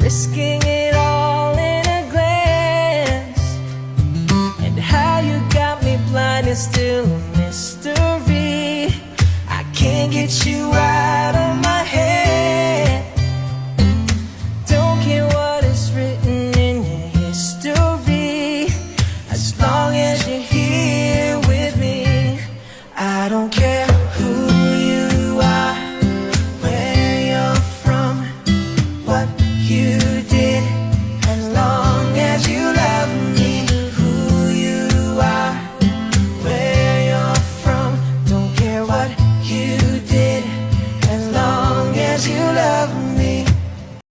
risking it all in a glance. And how you got me blind is still a mystery. I can't get you out of my head. Don't care what is written in your history, as long as you're here with me. I don't care who you are, where you're from, what you